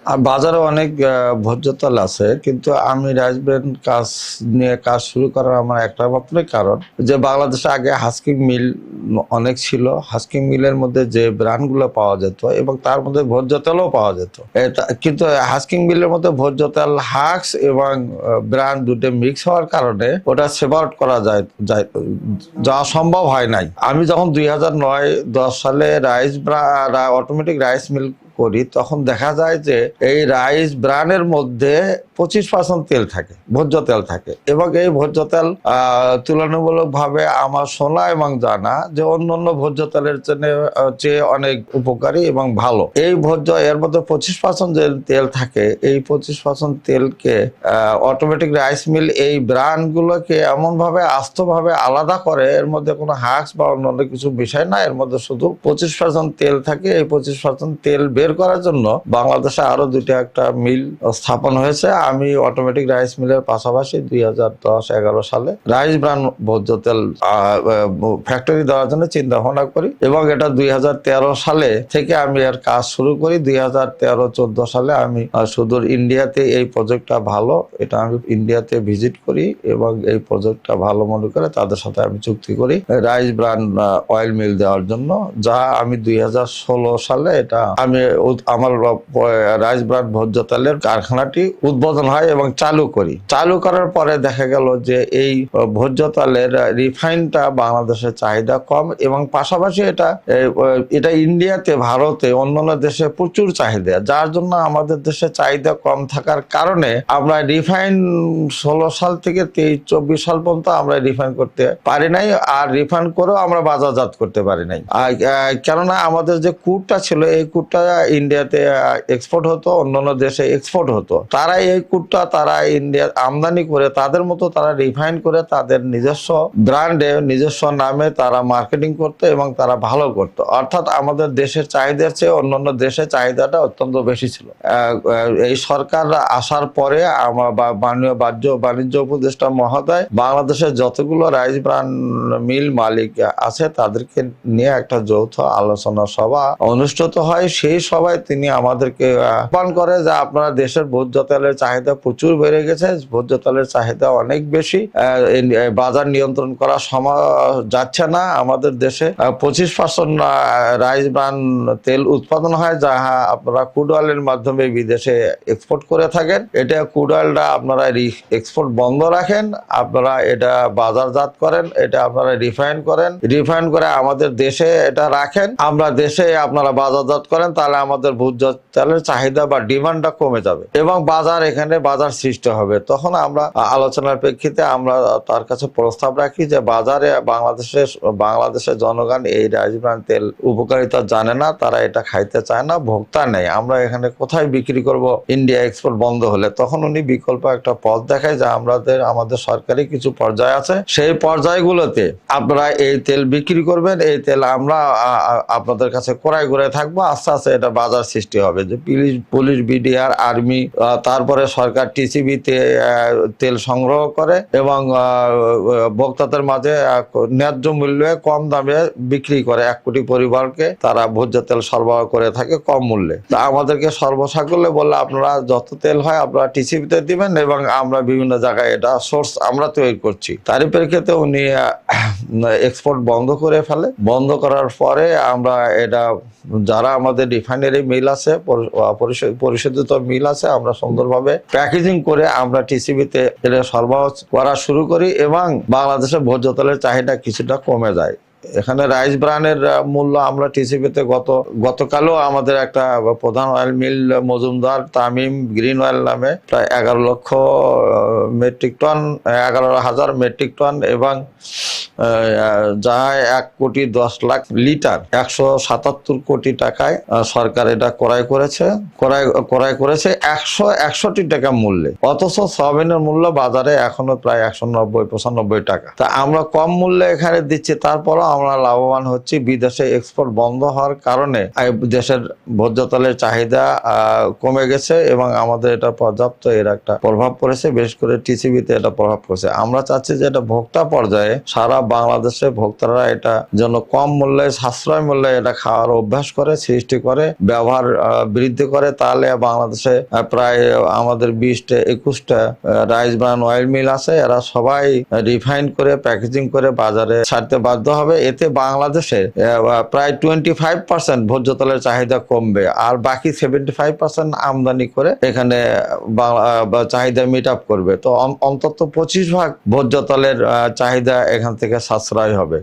আর বাজারে অনেক ভোজ্য তেল আছে, কিন্তু আমি রাইস ব্র্যান্ড নিয়ে কাজ শুরু করার আমার একটা মাত্রই কারণ যে বাংলাদেশে আগে হাস্কিং মিল অনেক ছিল। হাস্কিং মিলের মধ্যে যে ব্র্যান্ডগুলো পাওয়া যেত এবং তার মধ্যে ভোজ্য তেলও পাওয়া যেত, কিন্তু হাস্কিং মিলের মধ্যে ভোজ্য তেল হাক্স এবং ব্র্যান্ড দুটো মিক্স হওয়ার কারণে ওটা সেপারেট করা যাওয়া সম্ভব হয় নাই। আমি যখন 2009-10 সালে অটোমেটিক রাইস মিল করি, তখন দেখা যায় যে এই রাইস ব্র্যান্ডের মধ্যে 25% তেল থাকে, ভোজ্য তেল থাকে, এবং এই ভোজ্য তেল তুলনামূলকভাবে আমার শোনা এবং জানা যে অন্যান্য ভোজ্য তেলের চেয়ে অনেক উপকারী এবং ভালো। এই এর মধ্যে 25% যে তেল থাকে, এই 25% তেলকে অটোমেটিক রাইস মিল এই ব্র্যান্ডগুলোকে এমনভাবে আস্তভাবে আলাদা করে, এর মধ্যে কোনো হাক্স বা অন্যান্য কিছু বিষয় না, এর মধ্যে শুধু 25% তেল থাকে। এই 25% তেল বের করার জন্য বাংলাদেশে আরো একটা মিল স্থাপন হয়েছে। আমি অটোমেটিক রাইস মিলের পাশাপাশি 2010-11 সালে রাইস ব্র্যান্ড ভোজ্য তেল ফ্যাক্টরি দেওয়ার জন্য চিন্তা ভাবনা করি, এবং এটা 2013 সালে থেকে আমি এর কাজ শুরু করি। 2013-14 সালে আমি সুদূর ইন্ডিয়াতে এই প্রজেক্টটা ভালো, এটা আমি ইন্ডিয়াতে ভিজিট করি এবং এই প্রজেক্টটা ভালো মনে করে তাদের সাথে আমি চুক্তি করি রাইস ব্র্যান্ড অয়েল মিল দেওয়ার জন্য, যা আমি 2016 সালে এটা আমি আমার রাইস ব্র্যান্ড ভোজ্য তেলের কারখানাটি উদ্বোধন হয় এবং চালু করি। চালু করার পরে দেখা গেল যে এই ভোজ্য তেলের রিফাইনটা বাংলাদেশের চাহিদা কম, এবং পাশাপাশি এটা ইন্ডিয়াতে, ভারতে, অন্যান্য দেশে প্রচুর চাহিদা, যার জন্য আমাদের দেশে চাহিদা কম থাকার কারণে আমরা রিফাইন 16 সাল থেকে 23-24 সাল পর্যন্ত আমরা রিফাইন করতে পারি নাই, আর রিফাইন করেও আমরা বাজারজাত করতে পারি নাই। কেননা আমাদের যে কুটটা ছিল, এই কুটটা ইন্ডিয়াতে এক্সপোর্ট হতো, অন্যান্য দেশে এক্সপোর্ট হতো। তারা এই কুটটা ইন্ডিয়া আমদানি করে তাদের মতো তারা রিফাইন করে তাদের নিজস্ব ব্র্যান্ডে, নিজস্ব নামে তারা মার্কেটিং করতো এবং তারা ভালো করতো। অর্থাৎ আমাদের দেশের চাহিদার চেয়ে অন্যান্য দেশের চাহিদাটা অত্যন্ত বেশি ছিল। এই সরকার আসার পরে আমার মাননীয় বাণিজ্য উপদেষ্টা মহোদয় বাংলাদেশের যতগুলো রাইস ব্র্যান্ড মিল মালিক আছে তাদেরকে নিয়ে একটা যৌথ আলোচনা সভা অনুষ্ঠিত হয়। সেই সভায় তিনি আমাদেরকে আহ্বান করে যে আপনারা দেশের ভোজ্য তেলের চাহিদা প্রচুর বেড়ে গেছে, ভোজ্য তেলের চাহিদা অনেক বেশি, বাজার নিয়ন্ত্রণ করা যাচ্ছে না। আমাদের দেশে 25% রাইস ব্র্যান্ড তেল উৎপাদন হয়, যা আপনারা ক্রুড অয়েলের মাধ্যমে বিদেশে এক্সপোর্ট করে থাকেন। এটা ক্রুড অয়েলটা আপনারা এক্সপোর্ট বন্ধ রাখেন, আপনারা এটা বাজারজাত করেন, এটা আপনারা রিফাইন করে আমাদের দেশে এটা রাখেন, আমরা দেশে আপনারা বাজারজাত করেন, তাহলে আমাদের ভোজ্য তেলের চাহিদা বা ডিমান্ডটা কমে যাবে এবং এখানে বাজার সৃষ্টি হবে। তখন আমরা আলোচনার প্রেক্ষিতে আমরা তার কাছে প্রস্তাব রাখি যে বাজারে বাংলাদেশের জনগণ এই রাইস ব্র্যান্ড তেল উপকারিতা জানে না, তারা এটা খাইতে চায় না, ভোক্তা নেই, আমরা এখানে কোথায় বিক্রি করব ইন্ডিয়া এক্সপোর্ট বন্ধ হলে। তখন উনি বিকল্প একটা পথ দেখায় যে আমাদের সরকারি কিছু পর্যায় আছে, সেই পর্যায়গুলোতে আপনারা এই তেল বিক্রি করবেন, এই তেল আমরা আপনাদের কাছে ক্রয় করে থাকবো, আস্তে আস্তে এটা বাজার সৃষ্টি হবে। যে পুলিশ, বিডিআর, আর্মি, তারপরে সরকার টিসিবিতে তেল সংগ্রহ করে এবং ভোক্তাদের মাঝে ন্যায্য মূল্যে কম দামে বিক্রি করে। 1 কোটি পরিবারকে তারা ভোজ্য তেল সরবরাহ করে থাকে কম মূল্যে। তা আমাদেরকে সর্বসাকুল্যে বললে আপনারা যত তেল হয় আপনারা টিসিবিতে দিবেন এবং আমরা বিভিন্ন জায়গায় এটা সোর্স আমরা তৈরি করছি। তারই প্রেক্ষিতে উনি এক্সপোর্ট বন্ধ করে ফেলে। বন্ধ করার পরে আমরা এটা যারা আমাদের রিফাইনারি মিল আছে, পরিশোধিত মিল আছে, আমরা সুন্দরভাবে প্যাকেজিং করে আমরা টিসিবিতে এটা সরবরাহ করা শুরু করি এবং বাংলাদেশের ভোজ্য তেলের চাহিদা কিছুটা কমে যায়। এখানে রাইস ব্র্যান্ডের মূল্য আমরা টিসিবিতে গতকালও আমাদের একটা প্রধান oil mill Majumdar Tamim green oil নামে প্রায় 11,000 মেট্রিক টন এবং যা 1,10,00,000 লিটার 177 কোটি টাকায় সরকার এটা ক্রয় করেছে 161 টাকা মূল্যে। অথচ সয়াবিনের মূল্য বাজারে এখনো প্রায় 190-95 টাকা। তা আমরা কম মূল্যে এখানে দিচ্ছি, তারপরও আমরা লাভবান হচ্ছি। বিদেশে এক্সপোর্ট বন্ধ হওয়ার কারণে দেশের ভোজ্য তেলের চাহিদা কমে গেছে এবং আমাদের এটা পর্যাপ্ত এর একটা প্রভাব পড়েছে, বিশেষ করে টিসিবিতে এটা প্রভাব পড়েছে। আমরা চাচ্ছি যে এটা ভোক্তা পর্যায়ে সারা বাংলাদেশে ভোক্তারা এটা যেন কম মূল্যে সাশ্রয় মূল্যে এটা খাওয়ার অভ্যাস করে, সৃষ্টি করে, ব্যবহার বৃদ্ধি করে, তাহলে বাংলাদেশে প্রায় আমাদের 20-21টা রাইস ব্রান অয়েল মিল আছে, এরা সবাই রিফাইন করে প্যাকেজিং করে বাজারে ছাড়তে বাধ্য হবে। এতে বাংলাদেশে প্রায় 25% ভোজ্য তেলের চাহিদা কমবে, আর বাকি 75% আমদানি করে এখানে চাহিদা মিট আপ করবে। তো অন্তত 25% ভোজ্য তেলের চাহিদা এখান থেকে সাশ্রয় হবে।